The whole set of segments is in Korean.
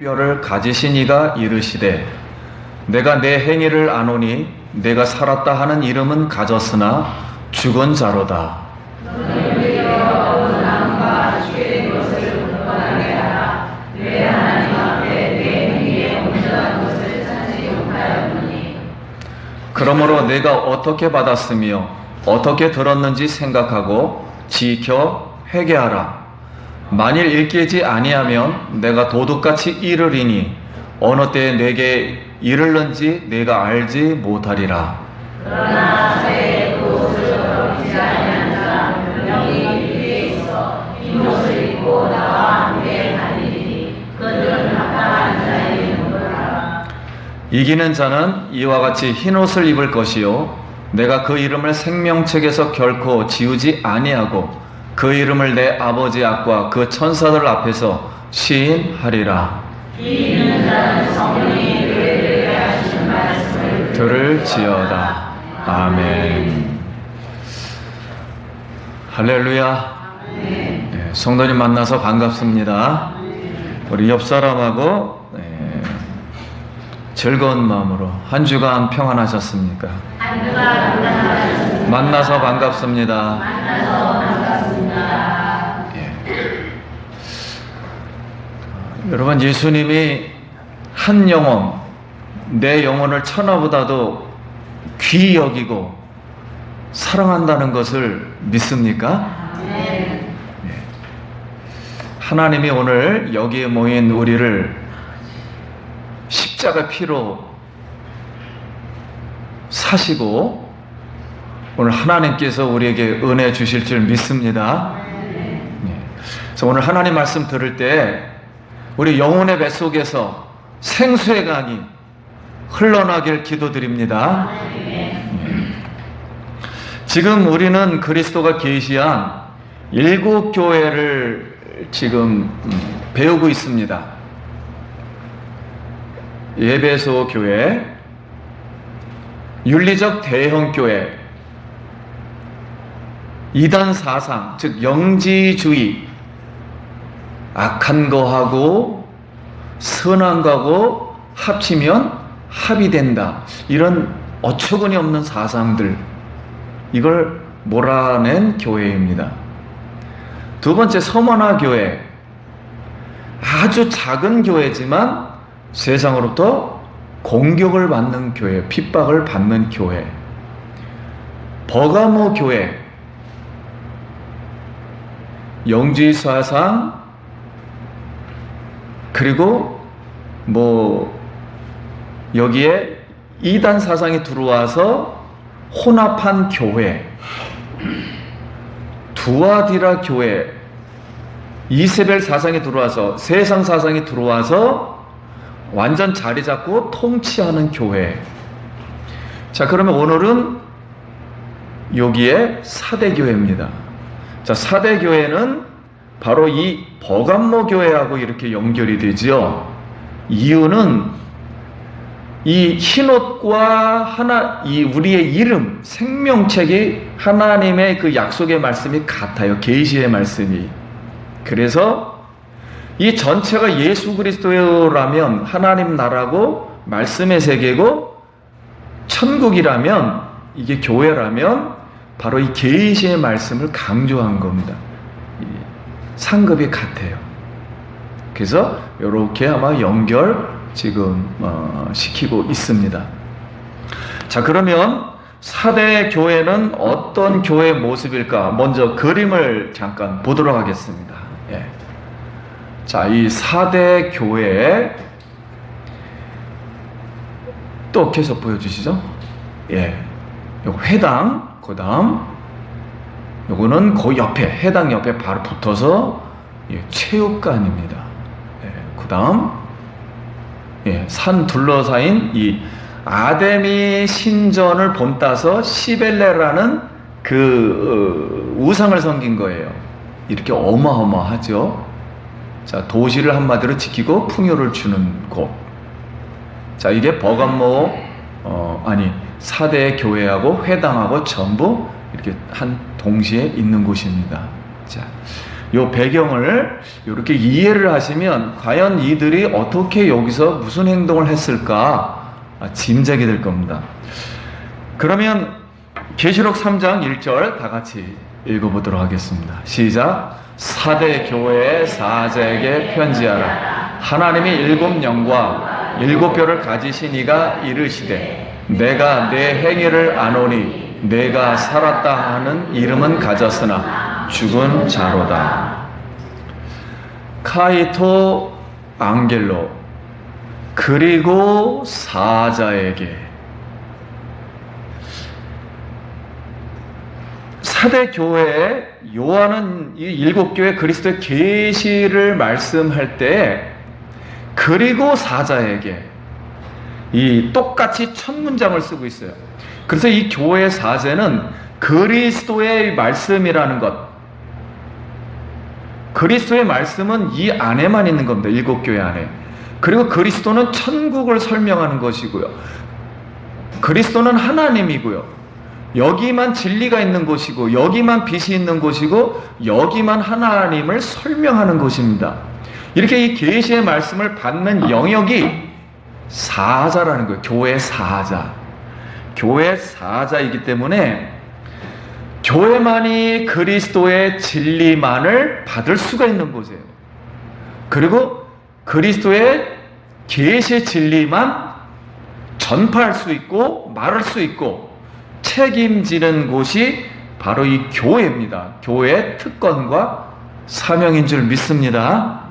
뼈를 가지신 이가 이르시되 내가 내 행위를 아노니 내가 살았다 하는 이름은 가졌으나 죽은 자로다. 그러므로 내가 어떻게 받았으며 어떻게 들었는지 생각하고 지켜 회개하라. 만일 일깨지 아니하면 내가 도둑같이 이르리니 어느 때에 내게 이르는지 내가 알지 못하리라. 그러나 새 옷을 더럽히지 아니한 자는 분명히 위에 있어 흰 옷을 입고 나와 함께 다니리니 그들은 합당한 자의 이름을 알아. 이기는 자는 이와 같이 흰 옷을 입을 것이요 내가 그 이름을 생명책에서 결코 지우지 아니하고 그 이름을 내 아버지 앞과 그 천사들 앞에서 시인하리라. 이기는 자는 성령이 그에게 하시는 말씀을 들을지어다. 아멘. 할렐루야. 네, 성도님 만나서 반갑습니다. 우리 옆 사람하고 즐거운 마음으로 한 주간 평안하셨습니까? 한 주간 평안하셨습니다. 만나서 반갑습니다. 만나서 반갑습니다. 여러분, 예수님이 한 영혼, 내 영혼을 천하보다도 귀히 여기고 사랑한다는 것을 믿습니까? 네. 하나님이 오늘 여기에 모인 우리를 십자가 피로 사시고 오늘 하나님께서 우리에게 은혜 주실 줄 믿습니다. 그래서 오늘 하나님 말씀 들을 때 우리 영혼의 뱃속에서 생수의 강이 흘러나길 기도드립니다. 지금 우리는 그리스도가 계시한 7교회를 지금 배우고 있습니다. 에베소 교회, 윤리적 대형 교회, 이단 사상, 즉 영지주의, 악한 거하고 선한 거하고 합치면 합이 된다. 이런 어처구니 없는 사상들, 이걸 몰아낸 교회입니다. 두 번째, 서머나 교회, 아주 작은 교회지만 세상으로부터 공격을 받는 교회, 핍박을 받는 교회. 버가모 교회, 영지주의 사상, 그리고 여기에 이단 사상이 들어와서 혼합한 교회, 두아디라 교회, 이세벨 사상이 들어와서, 세상 사상이 들어와서 완전 자리 잡고 통치하는 교회. 자, 그러면 오늘은 여기에 사대교회입니다. 자, 사대교회는 바로 이 버감모 교회하고 이렇게 연결이 되죠. 이유는 이 흰옷과 이 우리의 이름, 생명책이 하나님의 그 약속의 말씀이 같아요. 계시의 말씀이. 그래서 이 전체가 예수 그리스도라면 하나님 나라고 말씀의 세계고 천국이라면, 이게 교회라면 바로 이 계시의 말씀을 강조한 겁니다. 상급이 같아요. 그래서 이렇게 아마 연결 지금 시키고 있습니다. 자, 그러면 사대 교회는 어떤 교회의 모습일까? 먼저 그림을 잠깐 보도록 하겠습니다. 자, 이 사대 교회 또 계속 보여주시죠. 요 회당, 그 다음 요거는 그 옆에, 해당 옆에 바로 붙어서 체육관입니다. 그 다음 산 둘러싸인 이 아데미 신전을 본따서 시벨레라는 그 우상을 섬긴 거예요. 이렇게 어마어마하죠. 자, 도시를 한마디로 지키고 풍요를 주는 곳. 자, 이게 버감모 사대 교회하고 회당하고 전부 이렇게 한 동시에 있는 곳입니다. 자, 요 배경을 이렇게 이해를 하시면 과연 이들이 어떻게 여기서 무슨 행동을 했을까 짐작이 될 겁니다. 그러면 계시록 3장 1절 다 같이 읽어보도록 하겠습니다. 시작. 사대 교회의 사자에게 편지하라. 하나님이 7영과 7뼈를 가지신 이가 이르시되 내가 내 행위를 아노니 내가 살았다 하는 이름은 가졌으나 죽은 자로다. 카이토 앙겔로 그리고 사자에게. 사대 교회에 요한은 이 7교회 그리스도의 계시를 말씀할 때 그리고 사자에게 이 똑같이 첫 문장을 쓰고 있어요. 그래서 이 교회의 사제는 그리스도의 말씀이라는 것, 그리스도의 말씀은 이 안에만 있는 겁니다. 7교회 안에. 그리고 그리스도는 천국을 설명하는 것이고요. 그리스도는 하나님이고요. 여기만 진리가 있는 곳이고 여기만 빛이 있는 곳이고 여기만 하나님을 설명하는 곳입니다. 이렇게 이 계시의 말씀을 받는 영역이 사자라는 거예요. 교회 사자. 교회 사자이기 때문에 교회만이 그리스도의 진리만을 받을 수가 있는 곳이에요. 그리고 그리스도의 계시의 진리만 전파할 수 있고 말할 수 있고 책임지는 곳이 바로 이 교회입니다. 교회의 특권과 사명인 줄 믿습니다.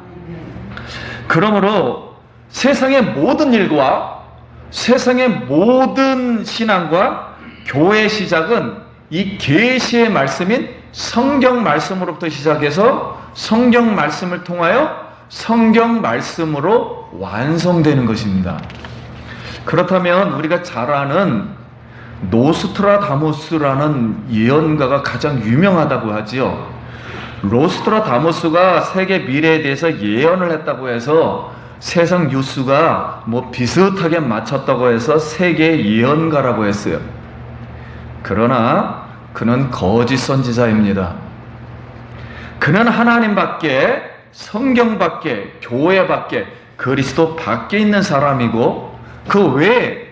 그러므로 세상의 모든 일과 세상의 모든 신앙과 교회의 시작은 이 계시의 말씀인 성경 말씀으로부터 시작해서 성경 말씀을 통하여 성경 말씀으로 완성되는 것입니다. 그렇다면 우리가 잘 아는 노스트라다무스라는 예언가가 가장 유명하다고 하지요. 노스트라다무스가 세계 미래에 대해서 예언을 했다고 해서 세상 뉴스가 비슷하게 맞췄다고 해서 세계 예언가라고 했어요. 그러나 그는 거짓 선지자입니다. 그는 하나님 밖에, 성경 밖에, 교회 밖에, 그리스도 밖에 있는 사람이고 그 외에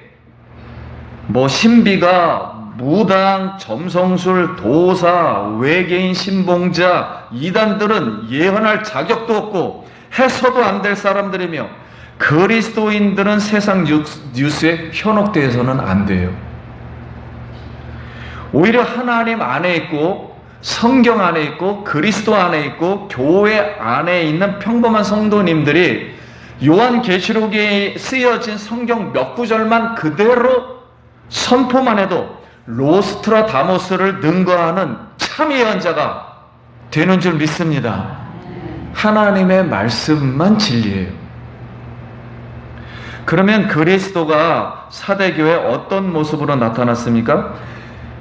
신비가, 무당, 점성술, 도사, 외계인 신봉자, 이단들은 예언할 자격도 없고 해서도 안 될 사람들이며 그리스도인들은 세상 뉴스에 현혹되어서는 안 돼요. 오히려 하나님 안에 있고 성경 안에 있고 그리스도 안에 있고 교회 안에 있는 평범한 성도님들이 요한계시록에 쓰여진 성경 몇 구절만 그대로 선포만 해도 노스트라다무스를 능가하는 참 예언자가 되는 줄 믿습니다. 하나님의 말씀만 진리예요. 그러면 그리스도가 사대교회에 어떤 모습으로 나타났습니까?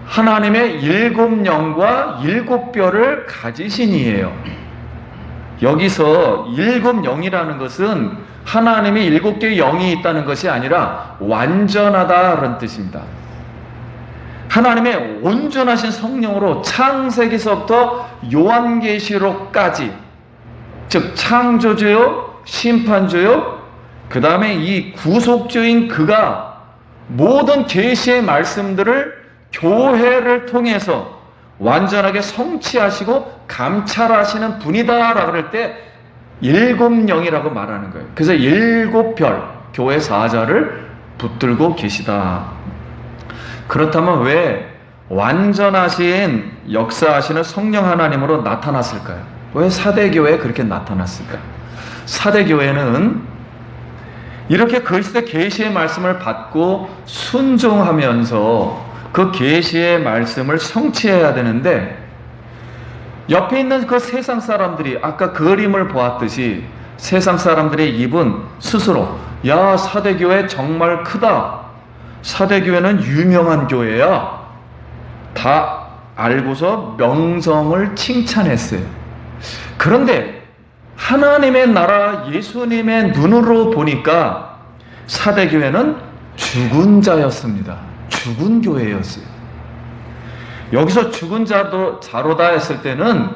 하나님의 7영과 7뼈를 가지신 이에요. 여기서 7영이라는 것은 하나님이 7개의 영이 있다는 것이 아니라 완전하다라는 뜻입니다. 하나님의 온전하신 성령으로 창세기서부터 요한계시록까지, 즉 창조주요, 심판주요, 그 다음에 이 구속주인 그가 모든 계시의 말씀들을 교회를 통해서 완전하게 성취하시고 감찰하시는 분이다라고 할 때 7영이라고 말하는 거예요. 그래서 7별 교회 사자를 붙들고 계시다. 그렇다면 왜 완전하신 역사하시는 성령 하나님으로 나타났을까요? 왜 사대교회에 그렇게 나타났을까요? 사대교회는 이렇게 그리스도의 계시의 말씀을 받고 순종하면서 그 계시의 말씀을 성취해야 되는데 옆에 있는 그 세상 사람들이 아까 그림을 보았듯이 세상 사람들의 입은 스스로 야 사대교회 정말 크다, 사대교회는 유명한 교회야, 다 알고서 명성을 칭찬했어요. 그런데 하나님의 나라 예수님의 눈으로 보니까 사대교회는 죽은 자였습니다. 죽은 교회였어요. 여기서 죽은 자로다 했을 때는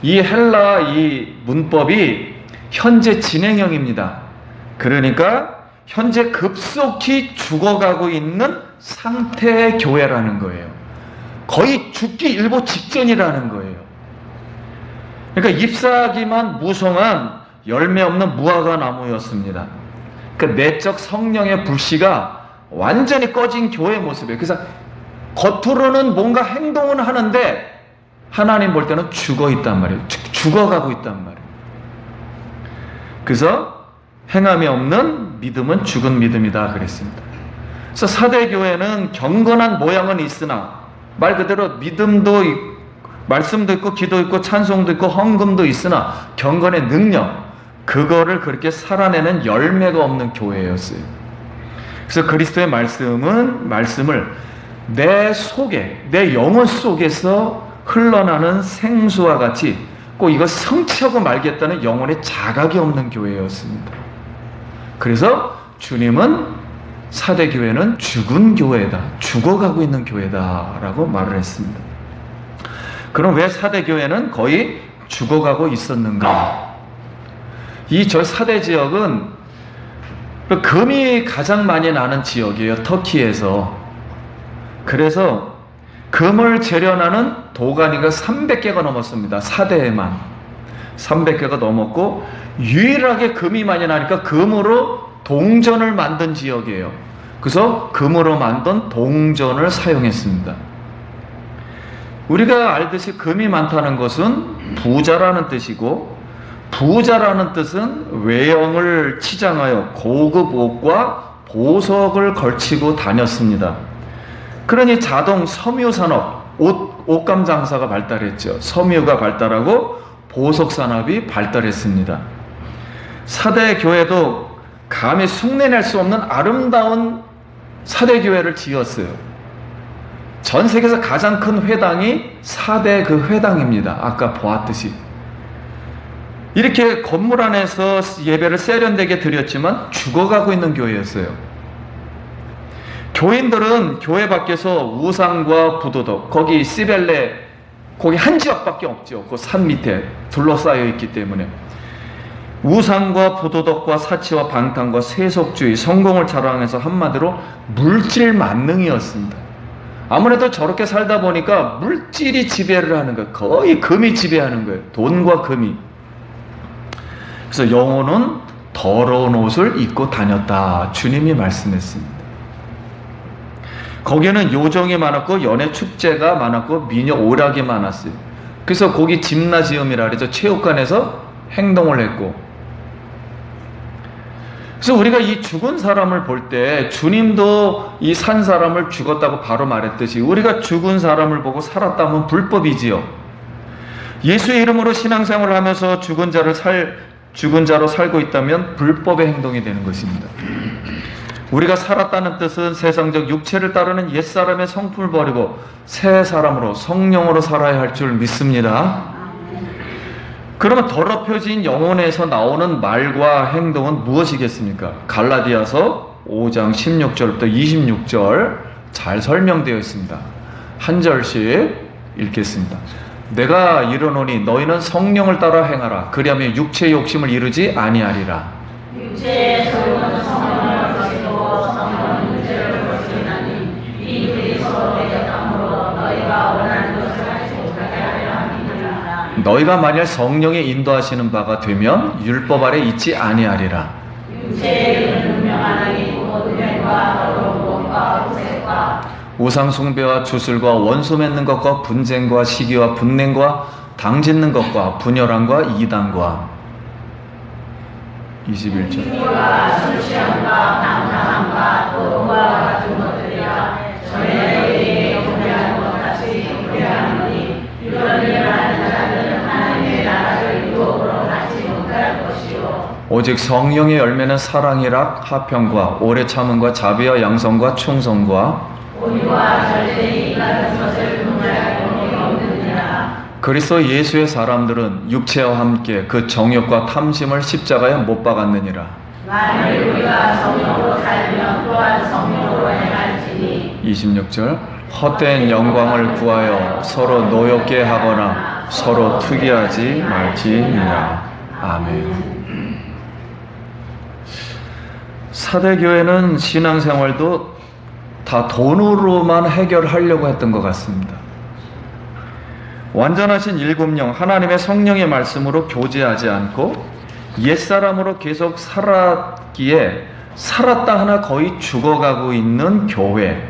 이 헬라 이 문법이 현재 진행형입니다. 그러니까 현재 급속히 죽어가고 있는 상태의 교회라는 거예요. 거의 죽기 일보 직전이라는 거예요. 그러니까 잎사귀만 무성한 열매 없는 무화과 나무였습니다. 그 내적 성령의 불씨가 완전히 꺼진 교회의 모습이에요. 그래서 겉으로는 뭔가 행동은 하는데 하나님 볼 때는 죽어 있단 말이에요. 죽어가고 있단 말이에요. 그래서 행함이 없는 믿음은 죽은 믿음이다 그랬습니다. 그래서 사대교회는 경건한 모양은 있으나 말 그대로 믿음도 말씀도 있고 기도 있고 찬송도 있고 헌금도 있으나 경건의 능력, 그거를 그렇게 살아내는 열매가 없는 교회였어요. 그래서 그리스도의 말씀을 내 속에, 내 영혼 속에서 흘러나는 생수와 같이 꼭 이거 성취하고 말겠다는 영혼의 자각이 없는 교회였습니다. 그래서 주님은 사대교회는 죽은 교회다, 죽어가고 있는 교회다라고 말을 했습니다. 그럼 왜 사대교회는 거의 죽어가고 있었는가? 이 저 사대 지역은 금이 가장 많이 나는 지역이에요. 터키에서. 그래서 금을 재련하는 도가니가 300개가 넘었습니다. 사대에만 300개가 넘었고 유일하게 금이 많이 나니까 금으로 동전을 만든 지역이에요. 그래서 금으로 만든 동전을 사용했습니다. 우리가 알듯이 금이 많다는 것은 부자라는 뜻이고, 부자라는 뜻은 외형을 치장하여 고급 옷과 보석을 걸치고 다녔습니다. 그러니 자동 섬유 산업, 옷감 장사가 발달했죠. 섬유가 발달하고 보석 산업이 발달했습니다. 사대 교회도 감히 흉내낼 수 없는 아름다운 사대 교회를 지었어요. 전 세계에서 가장 큰 회당이 사대 그 회당입니다. 아까 보았듯이. 이렇게 건물 안에서 예배를 세련되게 드렸지만 죽어가고 있는 교회였어요. 교인들은 교회 밖에서 우상과 부도덕, 거기 시벨레, 거기 한 지역밖에 없죠. 그 산 밑에 둘러싸여 있기 때문에. 우상과 부도덕과 사치와 방탕과 세속주의, 성공을 자랑해서 한마디로 물질 만능이었습니다. 아무래도 저렇게 살다 보니까 물질이 지배를 하는 거예요. 거의 금이 지배하는 거예요. 돈과 금이. 그래서 영혼은 더러운 옷을 입고 다녔다. 주님이 말씀했습니다. 거기에는 요정이 많았고 연애 축제가 많았고 미녀 오락이 많았어요. 그래서 거기 짐나지움이라 그러죠. 체육관에서 행동을 했고. 그래서 우리가 이 죽은 사람을 볼 때 주님도 이 산 사람을 죽었다고 바로 말했듯이 우리가 죽은 사람을 보고 살았다면 불법이지요. 예수의 이름으로 신앙생활을 하면서 죽은 자로 살고 있다면 불법의 행동이 되는 것입니다. 우리가 살았다는 뜻은 세상적 육체를 따르는 옛사람의 성품을 버리고 새 사람으로 성령으로 살아야 할 줄 믿습니다. 그러면 더럽혀진 영혼에서 나오는 말과 행동은 무엇이겠습니까? 갈라디아서 5장 16절부터 26절 잘 설명되어 있습니다. 한 절씩 읽겠습니다. 내가 이르노니 너희는 성령을 따라 행하라. 그리하면 육체의 욕심을 이루지 아니하리라. 육체의 소유는 성령을 거스르고 성령은 육체를 거스르나니 이 둘이 서로 대적함으로 너희가 원하는 것을 하지 못하게 하려 함이니라. 너희가 만일 성령의 인도하시는 바가 되면 율법 아래 있지 아니하리라. 육체의 일은 분명하나니 음행과 더러운 것과 호색과 우상 숭배와 주술과 원수 맺는 것과 분쟁과 시기와 분냉과 당짓는 것과 분열함과 이단과 21절 이와 술 취함과 방탕함과 도둑과 같은 것들이라 전에 너희에게 경배하는 것 같이 경배하노니 이런 일을 하는 자들은 하나님의 나라를 유혹으로 받지 못할 것이요 오직 성령의 열매는 사랑이라 화평과 오래 참음과 자비와 양성과 충성과 온유와 절제이 같은 것을 분별할 공이 없느니라. 그리스도 예수의 사람들은 육체와 함께 그 정욕과 탐심을 십자가에 못 박았느니라. 만일 우리가 성령으로 살면 또한 성령으로 행할지니 26절 헛된 영광을 구하여 서로 노엽게 하거나 서로 투기하지 말지니라. 아멘. 사대교회는 신앙생활도 다 돈으로만 해결하려고 했던 것 같습니다. 완전하신 일곱 영, 하나님의 성령의 말씀으로 교제하지 않고 옛사람으로 계속 살았기에 살았다 하나 거의 죽어가고 있는 교회,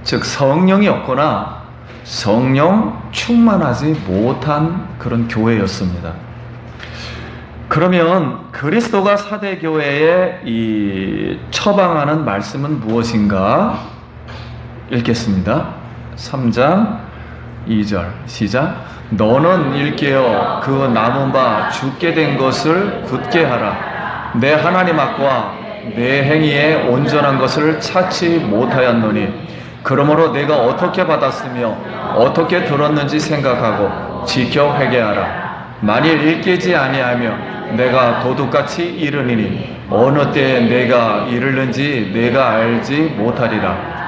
즉 성령이 없거나 성령 충만하지 못한 그런 교회였습니다. 그러면 그리스도가 사대교회에 이 처방하는 말씀은 무엇인가? 읽겠습니다. 3장 2절 시작. 너는 일깨어 그 남은 바 죽게 된 것을 굳게 하라. 내 하나님 앞과 내 행위에 온전한 것을 찾지 못하였노니 그러므로 내가 어떻게 받았으며 어떻게 들었는지 생각하고 지켜 회개하라. 만일 일깨지 아니하며 내가 도둑같이 이르니니 어느 때에 내가 이르는지 내가 알지 못하리라.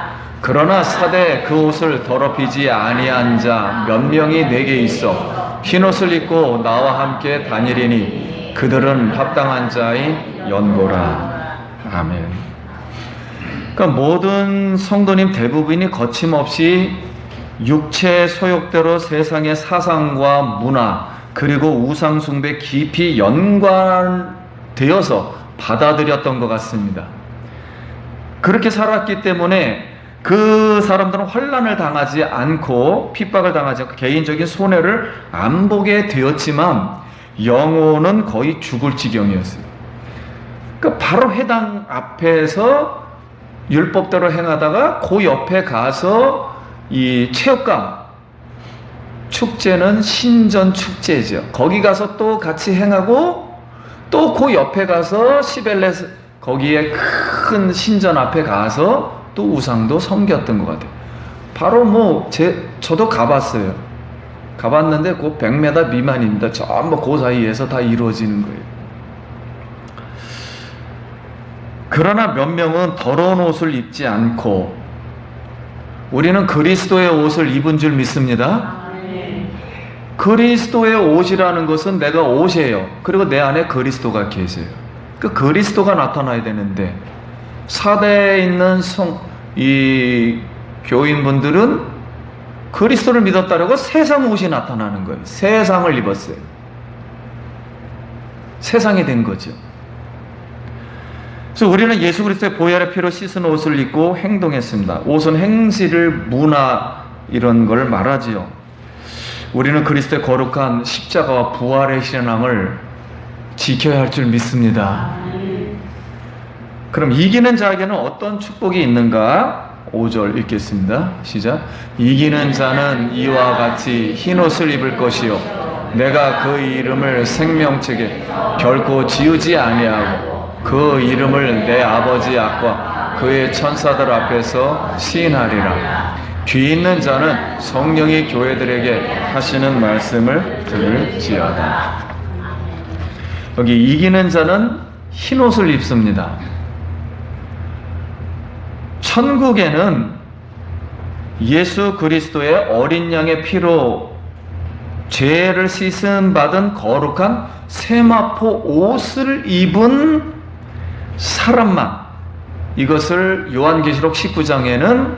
그러나 사대 그 옷을 더럽히지 아니한 자 몇 명이 내게 있어 흰옷을 입고 나와 함께 다니리니 그들은 합당한 자의 연고라. 아멘. 그러니까 모든 성도님 대부분이 거침없이 육체의 소욕대로 세상의 사상과 문화 그리고 우상숭배 깊이 연관되어서 받아들였던 것 같습니다. 그렇게 살았기 때문에 그 사람들은 환난을 당하지 않고 핍박을 당하지 않고 개인적인 손해를 안 보게 되었지만 영혼은 거의 죽을 지경이었어요. 그러니까 바로 회당 앞에서 율법대로 행하다가 그 옆에 가서 이 체육관 축제는 신전 축제죠. 거기 가서 또 같이 행하고 또 그 옆에 가서 시벨레 거기에 큰 신전 앞에 가서 또 우상도 섬겼던 것 같아요. 바로 저도 가봤어요. 가봤는데 그 100m 미만입니다. 전부 그 사이에서 다 이루어지는 거예요. 그러나 몇 명은 더러운 옷을 입지 않고 우리는 그리스도의 옷을 입은 줄 믿습니다. 그리스도의 옷이라는 것은 내가 옷이에요. 그리고 내 안에 그리스도가 계세요. 그 그리스도가 나타나야 되는데 사대에 있는 이 교인분들은 그리스도를 믿었다라고 세상 옷이 나타나는 거예요. 세상을 입었어요. 세상이 된 거죠. 그래서 우리는 예수 그리스도의 보혈의 피로 씻은 옷을 입고 행동했습니다. 옷은 행실을 문화 이런 걸 말하지요. 우리는 그리스도의 거룩한 십자가와 부활의 신앙을 지켜야 할 줄 믿습니다. 그럼 이기는 자에게는 어떤 축복이 있는가? 5절 읽겠습니다. 시작. 이기는 자는 이와 같이 흰옷을 입을 것이요 내가 그 이름을 생명책에 결코 지우지 아니하고 그 이름을 내 아버지 앞과 그의 천사들 앞에서 시인하리라. 귀 있는 자는 성령이 교회들에게 하시는 말씀을 들을지어다. 여기 이기는 자는 흰옷을 입습니다. 천국에는 예수 그리스도의 어린 양의 피로 죄를 씻음 받은 거룩한 세마포 옷을 입은 사람만, 이것을 요한계시록 19장에는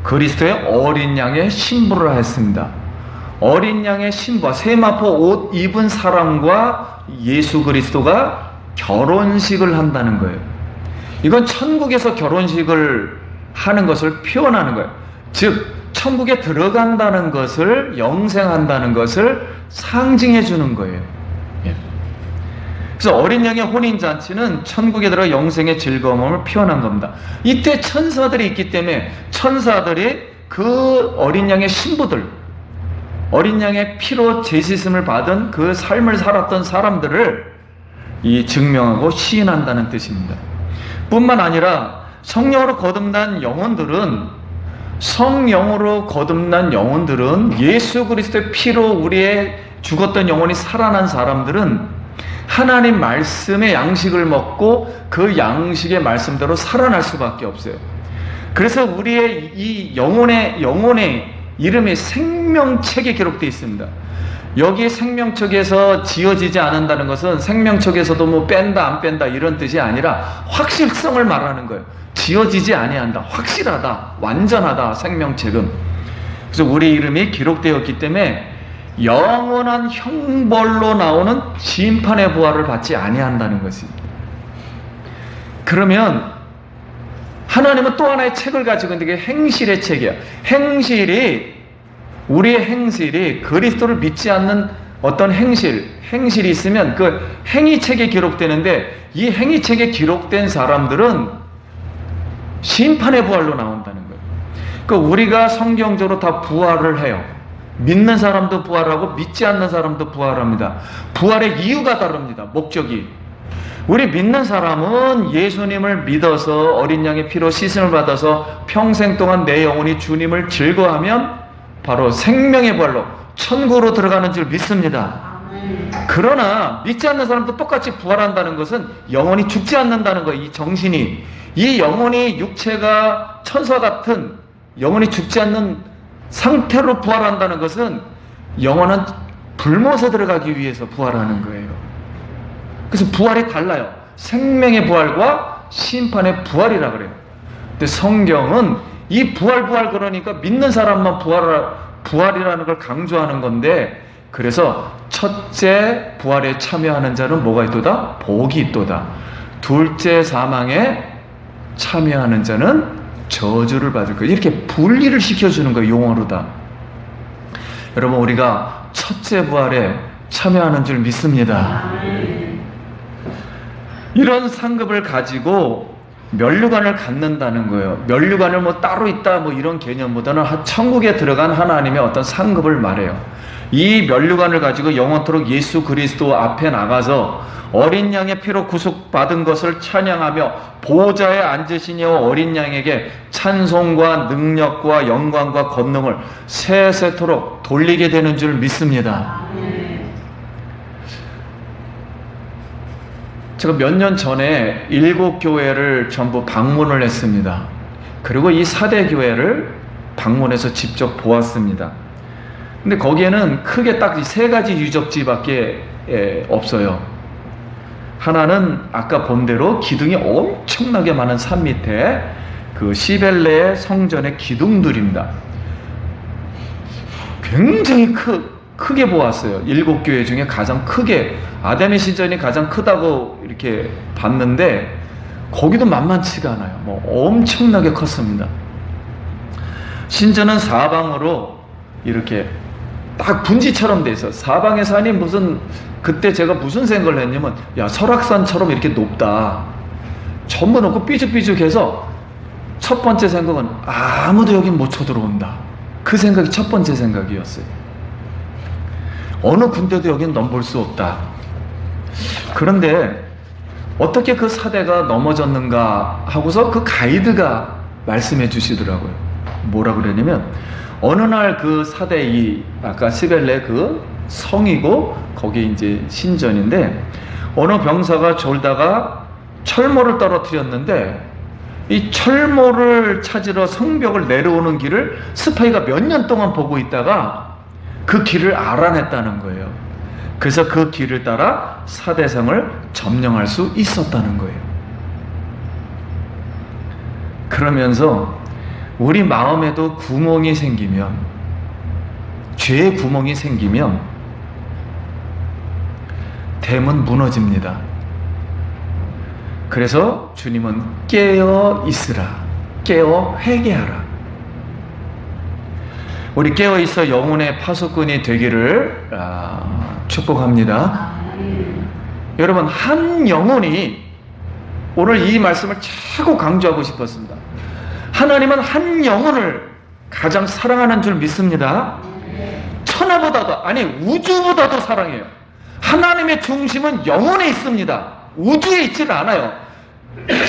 그리스도의 어린 양의 신부를 했습니다. 어린 양의 신부와 세마포 옷 입은 사람과 예수 그리스도가 결혼식을 한다는 거예요. 이건 천국에서 결혼식을 하는 것을 표현하는 거예요. 즉 천국에 들어간다는 것을, 영생한다는 것을 상징해 주는 거예요. 그래서 어린 양의 혼인잔치는 천국에 들어가 영생의 즐거움을 표현한 겁니다. 이때 천사들이 있기 때문에 천사들이 그 어린 양의 신부들, 어린 양의 피로 제시심을 받은 그 삶을 살았던 사람들을 증명하고 시인한다는 뜻입니다. 뿐만 아니라 성령으로 거듭난 영혼들은 예수 그리스도의 피로 우리의 죽었던 영혼이 살아난 사람들은 하나님 말씀의 양식을 먹고 그 양식의 말씀대로 살아날 수밖에 없어요. 그래서 우리의 이 영혼의 이름이 생명책에 기록되어 있습니다. 여기 생명책에서 지어지지 않는다는 것은 생명책에서도 뭐 뺀다 안 뺀다 이런 뜻이 아니라 확실성을 말하는 거예요. 지어지지 아니한다, 확실하다, 완전하다 생명책은. 그래서 우리 이름이 기록되었기 때문에 영원한 형벌로 나오는 심판의 부활을 받지 아니한다는 것입니다. 그러면 하나님은 또 하나의 책을 가지고 있는데 그게 행실의 책이에요. 우리의 행실이 그리스도를 믿지 않는 어떤 행실이 있으면 그 행위책에 기록되는데, 이 행위책에 기록된 사람들은 심판의 부활로 나온다는 거예요. 그러니까 우리가 성경적으로 다 부활을 해요. 믿는 사람도 부활하고 믿지 않는 사람도 부활합니다. 부활의 이유가 다릅니다. 목적이. 우리 믿는 사람은 예수님을 믿어서 어린 양의 피로 씻음을 받아서 평생 동안 내 영혼이 주님을 즐거워하면 바로 생명의 부활로 천국으로 들어가는 줄 믿습니다. 그러나 믿지 않는 사람도 똑같이 부활한다는 것은 영혼이 죽지 않는다는 거예요. 이 정신이, 이 영혼이 육체가 천사 같은 영혼이 죽지 않는 상태로 부활한다는 것은 영혼은 불못에 들어가기 위해서 부활하는 거예요. 그래서 부활이 달라요. 생명의 부활과 심판의 부활이라 그래요. 근데 성경은 이 부활 그러니까 믿는 사람만 부활이라는 걸 강조하는 건데, 그래서 첫째 부활에 참여하는 자는 뭐가 있도다? 복이 있도다. 둘째 사망에 참여하는 자는 저주를 받을 거예요. 이렇게 분리를 시켜주는 거예요. 용어로다. 여러분, 우리가 첫째 부활에 참여하는 줄 믿습니다. 이런 상급을 가지고 면류관을 갖는다는 거예요. 면류관을 뭐 따로 있다 뭐 이런 개념보다는 천국에 들어간 하나님의 어떤 상급을 말해요. 이 면류관을 가지고 영원토록 예수 그리스도 앞에 나가서 어린 양의 피로 구속받은 것을 찬양하며 보좌에 앉으시니 어린 양에게 찬송과 능력과 영광과 권능을 세세토록 돌리게 되는 줄 믿습니다. 제가 몇 년 전에 7교회를 전부 방문을 했습니다. 그리고 이 4대 교회를 방문해서 직접 보았습니다. 근데 거기에는 크게 딱 이 3가지 유적지밖에 없어요. 하나는 아까 본 대로 기둥이 엄청나게 많은 산 밑에 그 시벨레의 성전의 기둥들입니다. 굉장히 크게 보았어요. 7교회 중에 가장 크게, 아담의 신전이 가장 크다고 이렇게 봤는데 거기도 만만치가 않아요. 뭐 엄청나게 컸습니다. 신전은 사방으로 이렇게 딱 분지처럼 돼 있어요. 사방의 산이 그때 제가 무슨 생각을 했냐면, 야, 설악산처럼 이렇게 높다. 전부 놓고 삐죽삐죽해서 첫 번째 생각은 아무도 여긴 못 쳐들어온다. 그 생각이 첫 번째 생각이었어요. 어느 군대도 여긴 넘볼 수 없다. 그런데 어떻게 그 사대가 넘어졌는가 하고서 그 가이드가 말씀해 주시더라고요. 뭐라 그러냐면, 어느 날 그 사대 아까 시벨레 그 성이고 거기 이제 신전인데, 어느 병사가 졸다가 철모를 떨어뜨렸는데 이 철모를 찾으러 성벽을 내려오는 길을 스파이가 몇 년 동안 보고 있다가 그 길을 알아냈다는 거예요. 그래서 그 길을 따라 사대성을 점령할 수 있었다는 거예요. 그러면서 우리 마음에도 구멍이 생기면, 죄의 구멍이 생기면 댐은 무너집니다. 그래서 주님은 깨어 있으라, 깨어 회개하라. 우리 깨어 있어 영혼의 파수꾼이 되기를 축복합니다. 여러분, 한 영혼이, 오늘 이 말씀을 자꾸 강조하고 싶었습니다. 하나님은 한 영혼을 가장 사랑하는 줄 믿습니다. 천하보다도, 아니 우주보다도 사랑해요. 하나님의 중심은 영혼에 있습니다. 우주에 있지를 않아요.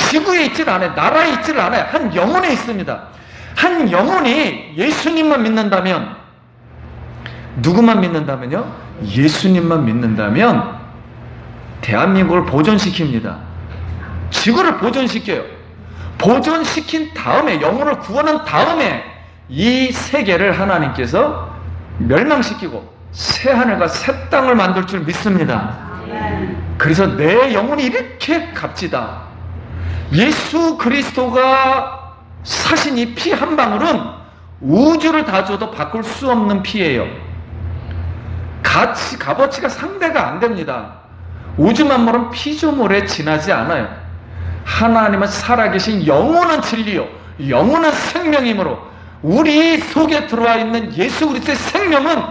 지구에 있지를 않아요. 나라에 있지를 않아요. 한 영혼에 있습니다. 한 영혼이 예수님만 믿는다면, 누구만 믿는다면요? 예수님만 믿는다면 대한민국을 보존시킵니다. 지구를 보존시켜요. 보존시킨 다음에, 영혼을 구원한 다음에 이 세계를 하나님께서 멸망시키고 새하늘과 새 땅을 만들 줄 믿습니다. 그래서 내 영혼이 이렇게 값지다. 예수 그리스도가 사신 이 피 한 방울은 우주를 다 줘도 바꿀 수 없는 피예요. 값어치가 상대가 안 됩니다. 우주 만물은 피조물에 지나지 않아요. 하나님은 살아계신 영원한 진리요, 영원한 생명이므로 우리 속에 들어와 있는 예수 그리스도의 생명은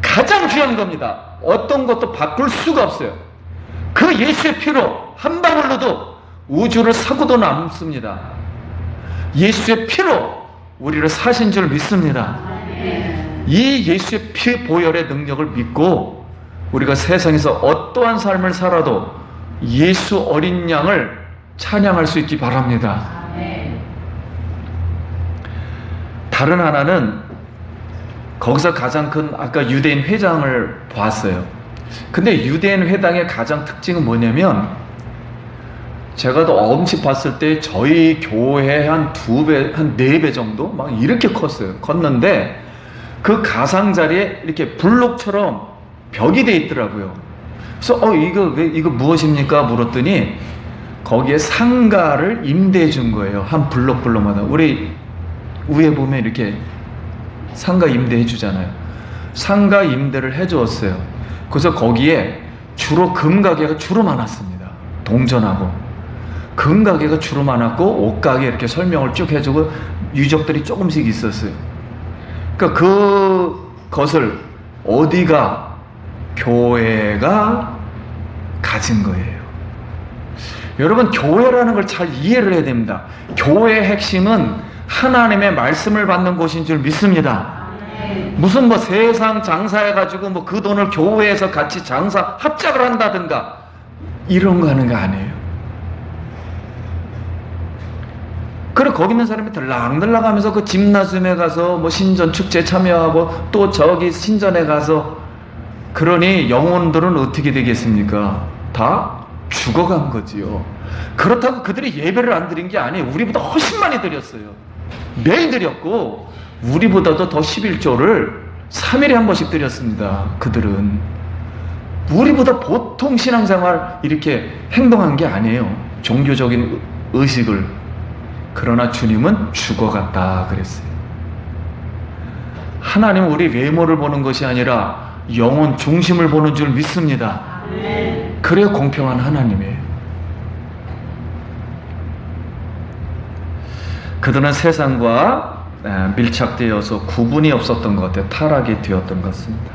가장 귀한 겁니다. 어떤 것도 바꿀 수가 없어요. 그 예수의 피로 한 방울로도 우주를 사고도 남습니다. 예수의 피로 우리를 사신 줄 믿습니다. 이 예수의 피 보혈의 능력을 믿고 우리가 세상에서 어떠한 삶을 살아도 예수 어린 양을 찬양할 수 있기 바랍니다. 다른 하나는 거기서 가장 큰 아까 유대인 회당을 보았어요. 근데 유대인 회당의 가장 특징은 뭐냐면 제가 또 엄식 봤을 때 저희 교회 한 2배, 한 4배 정도 막 이렇게 컸어요. 컸는데 그 가상자리에 이렇게 블록처럼 벽이 돼 있더라고요. 그래서 이거 무엇입니까? 물었더니 거기에 상가를 임대해 준 거예요. 한 블록마다. 우리 위에 보면 이렇게 상가 임대해 주잖아요. 상가 임대를 해 주었어요. 그래서 거기에 주로 금가게가 주로 많았습니다. 동전하고 금가게가 주로 많았고 옷가게 이렇게 설명을 쭉 해주고 유적들이 조금씩 있었어요. 그러니까 그것을 어디가 교회가 가진 거예요. 여러분, 교회라는 걸 잘 이해를 해야 됩니다. 교회의 핵심은 하나님의 말씀을 받는 곳인 줄 믿습니다. 무슨 세상 장사해가지고 그 돈을 교회에서 같이 장사 합작을 한다든가 이런 거 하는 거 아니에요. 그래 거기 있는 사람이 들락들락하면서 그 짐나즘에 가서 신전 축제 참여하고 또 저기 신전에 가서 그러니 영혼들은 어떻게 되겠습니까? 다 죽어간 거지요. 그렇다고 그들이 예배를 안 드린 게 아니에요. 우리보다 훨씬 많이 드렸어요. 매일 드렸고 우리보다도 더 11조를 3일에 한 번씩 드렸습니다. 그들은 우리보다 보통 신앙생활 이렇게 행동한 게 아니에요. 종교적인 의식을. 그러나 주님은 죽어갔다 그랬어요. 하나님은 우리 외모를 보는 것이 아니라 영혼 중심을 보는 줄 믿습니다. 그래야 공평한 하나님이에요. 그들은 세상과 밀착되어서 구분이 없었던 것 같아요. 타락이 되었던 것 같습니다.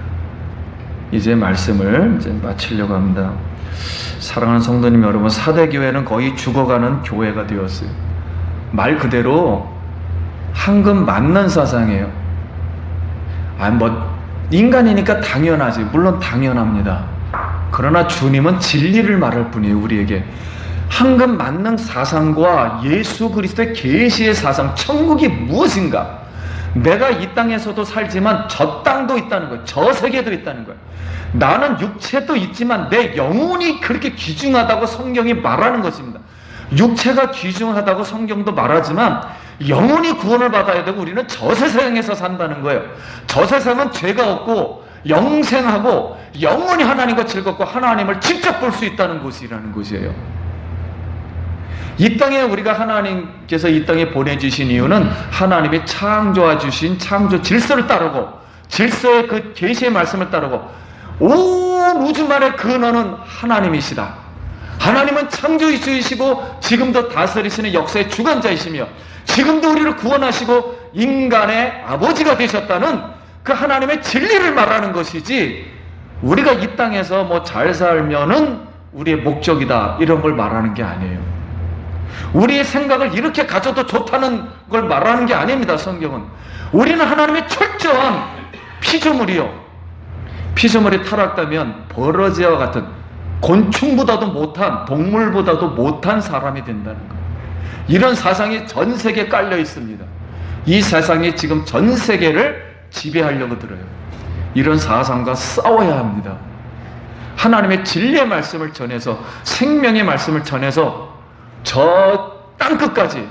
이제 말씀을 마치려고 합니다. 사랑하는 성도님 여러분, 사대교회는 거의 죽어가는 교회가 되었어요. 말 그대로 황금 맞는 사상이에요. 인간이니까 당연하지. 물론 당연합니다. 그러나 주님은 진리를 말할 뿐이에요. 우리에게 황금 맞는 사상과 예수 그리스도의 계시의 사상, 천국이 무엇인가? 내가 이 땅에서도 살지만 저 땅도 있다는 거예요. 저 세계도 있다는 거예요. 나는 육체도 있지만 내 영혼이 그렇게 귀중하다고 성경이 말하는 것입니다. 육체가 귀중하다고 성경도 말하지만 영혼이 구원을 받아야 되고 우리는 저 세상에서 산다는 거예요. 저 세상은 죄가 없고 영생하고 영원히 하나님과 즐겁고 하나님을 직접 볼 수 있다는 곳이라는 곳이에요. 이 땅에 우리가 하나님께서 이 땅에 보내주신 이유는 하나님이 창조해 주신 창조 질서를 따르고 질서의 그 계시의 말씀을 따르고 온 우주만의 근원은 하나님이시다. 하나님은 창조주이시고 지금도 다스리시는 역사의 주관자이시며 지금도 우리를 구원하시고 인간의 아버지가 되셨다는 그 하나님의 진리를 말하는 것이지 우리가 이 땅에서 잘 살면은 우리의 목적이다 이런 걸 말하는 게 아니에요. 우리의 생각을 이렇게 가져도 좋다는 걸 말하는 게 아닙니다. 성경은 우리는 하나님의 철저한 피조물이요, 피조물이 타락되면 버러지와 같은 곤충보다도 못한, 동물보다도 못한 사람이 된다는 거예요. 이런 사상이 전 세계에 깔려 있습니다. 이 세상이 지금 전 세계를 지배하려고 들어요. 이런 사상과 싸워야 합니다. 하나님의 진리의 말씀을 전해서 생명의 말씀을 전해서 저 땅끝까지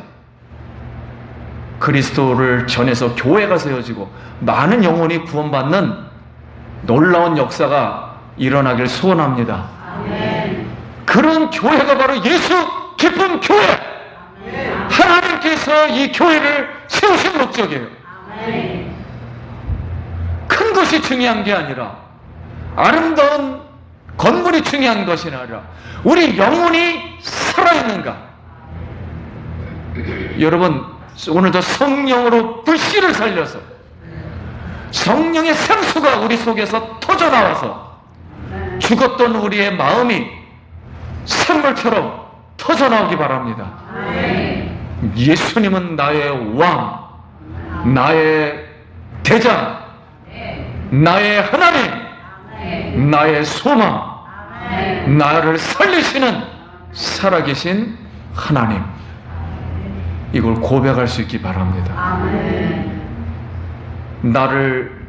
그리스도를 전해서 교회가 세워지고 많은 영혼이 구원받는 놀라운 역사가 일어나길 소원합니다. 그런 교회가 바로 예수 기쁨 교회. 하나님께서 이 교회를 세우신 목적이에요. 큰 것이 중요한 게 아니라, 아름다운 건물이 중요한 것이 아니라 우리 영혼이 살아있는가. 여러분, 오늘도 성령으로 불씨를 살려서 성령의 생수가 우리 속에서 터져나와서 죽었던 우리의 마음이 샘물처럼 터져나오기 바랍니다. 예수님은 나의 왕, 나의 대장, 나의 하나님, 나의 소망, 나를 살리시는 살아계신 하나님. 이걸 고백할 수 있기 바랍니다. 나를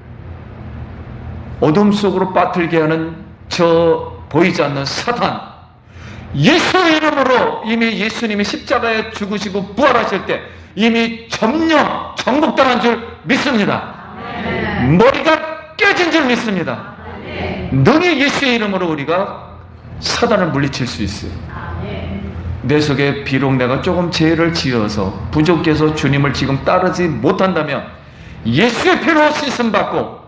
어둠 속으로 빠뜨리게 하는 저 보이지 않는 사탄, 예수 이름으로 이미 예수님이 십자가에 죽으시고 부활하실 때 이미 점령 정복당한 줄 믿습니다. 머리가 깨진 줄 믿습니다. 능히 예수의 이름으로 우리가 사단을 물리칠 수 있어요. 내 속에 비록 내가 조금 죄를 지어서 부족해서 주님을 지금 따르지 못한다면 예수의 피로 씻음 받고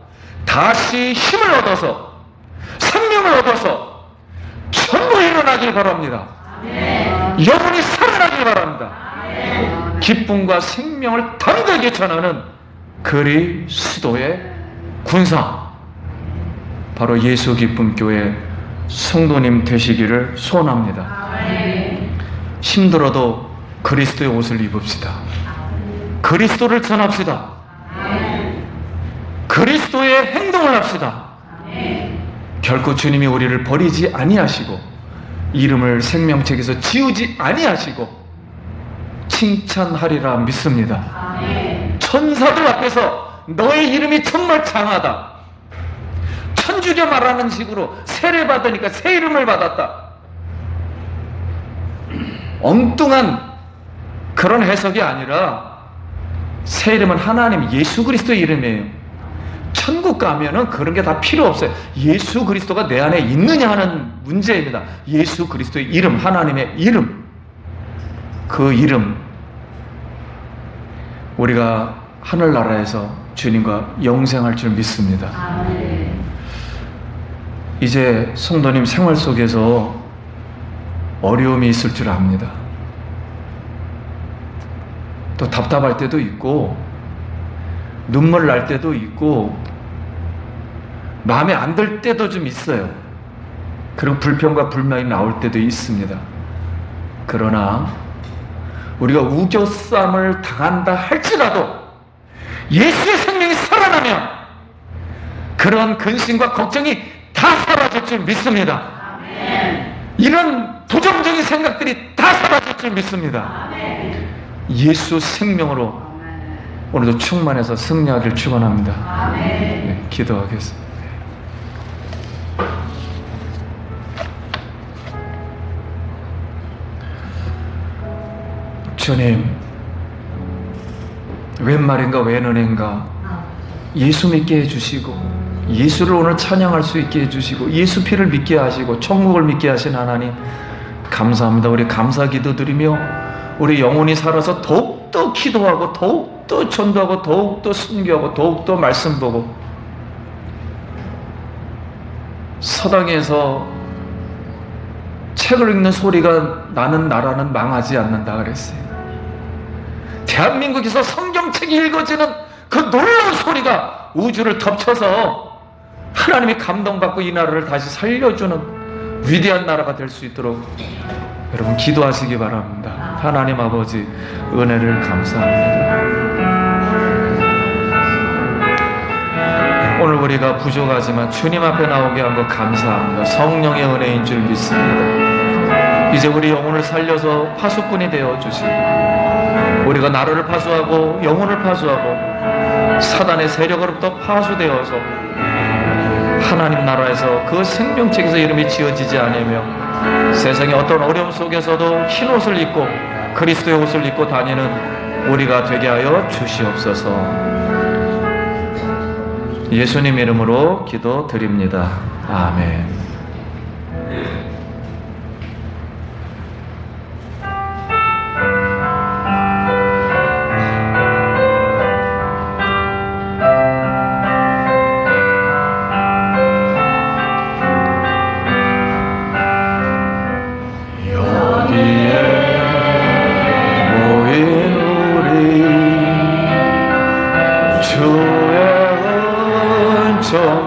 다시 힘을 얻어서 생명을 얻어서 전부 일어나길 바랍니다. 영혼이 살아나길 바랍니다. 기쁨과 생명을 담대하게 전하는 그리스도의 군사, 바로 예수 기쁨 교회 성도님 되시기를 소원합니다. 힘들어도 그리스도의 옷을 입읍시다. 그리스도를 전합시다. 그리스도의 행동을 합시다. 결코 주님이 우리를 버리지 아니하시고 이름을 생명책에서 지우지 아니하시고 칭찬하리라 믿습니다. 천사들 앞에서 너의 이름이 정말 장하다, 천주교 말하는 식으로 세례 받으니까 새 이름을 받았다, 엉뚱한 그런 해석이 아니라 새 이름은 하나님 예수 그리스도의 이름이에요. 천국 가면은 그런 게 다 필요 없어요. 예수 그리스도가 내 안에 있느냐 하는 문제입니다. 예수 그리스도의 이름, 하나님의 이름, 그 이름, 우리가 하늘나라에서 주님과 영생할 줄 믿습니다. 이제 성도님 생활 속에서 어려움이 있을 줄 압니다. 또 답답할 때도 있고 눈물 날 때도 있고 마음에 안 들 때도 좀 있어요. 그리고 불평과 불만이 나올 때도 있습니다. 그러나 우리가 우겨쌈을 당한다 할지라도 예수의 생명이 살아나면 그런 근심과 걱정이 다 사라질 줄 믿습니다. 이런 부정적인 생각들이 다 사라질 줄 믿습니다. 예수 생명으로 오늘도 충만해서 승리하기를 축원합니다. 네, 기도하겠습니다. 주님, 웬 말인가 웬 은혜인가 예수 믿게 해주시고 예수를 오늘 찬양할 수 있게 해주시고 예수 피를 믿게 하시고 천국을 믿게 하신 하나님 감사합니다. 우리 감사 기도드리며 우리 영혼이 살아서 더욱더 기도하고 더욱더 전도하고 더욱더 순교하고 더욱더 말씀 보고 서당에서 책을 읽는 소리가 나는 나라는 망하지 않는다 그랬어요. 대한민국에서 성경책이 읽어지는 그 놀라운 소리가 우주를 덮쳐서 하나님이 감동받고 이 나라를 다시 살려주는 위대한 나라가 될 수 있도록 여러분 기도하시기 바랍니다. 하나님 아버지 은혜를 감사합니다. 오늘 우리가 부족하지만 주님 앞에 나오게 한 것 감사합니다. 성령의 은혜인 줄 믿습니다. 이제 우리 영혼을 살려서 파수꾼이 되어 주시고 우리가 나라를 파수하고 영혼을 파수하고 사단의 세력으로부터 파수되어서 하나님 나라에서 그 생명책에서 이름이 지어지지 않으며 세상의 어떤 어려움 속에서도 흰 옷을 입고 그리스도의 옷을 입고 다니는 우리가 되게 하여 주시옵소서. 예수님 이름으로 기도드립니다. 아멘.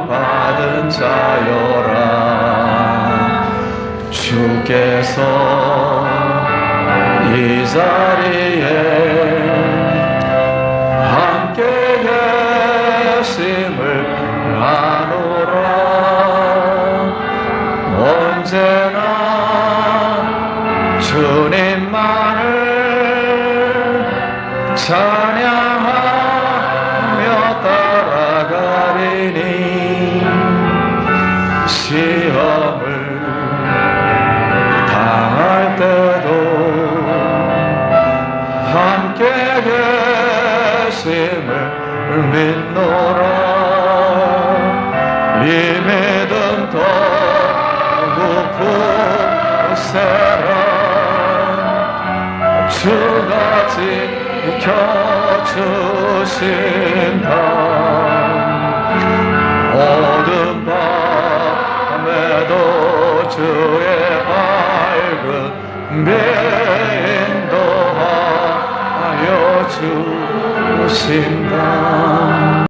받은 자여라. 주께서 이 자리에 함께 계심을 아노라. 언제나 주님만을 찬양하며 따라가리니 시험을 당할 때도 함께 계심을 믿노라. 이 믿음 더욱 굳세라. 주가 지켜주신다. 어둠 밤에도 주의 밝은 빛 인도하여 주신다.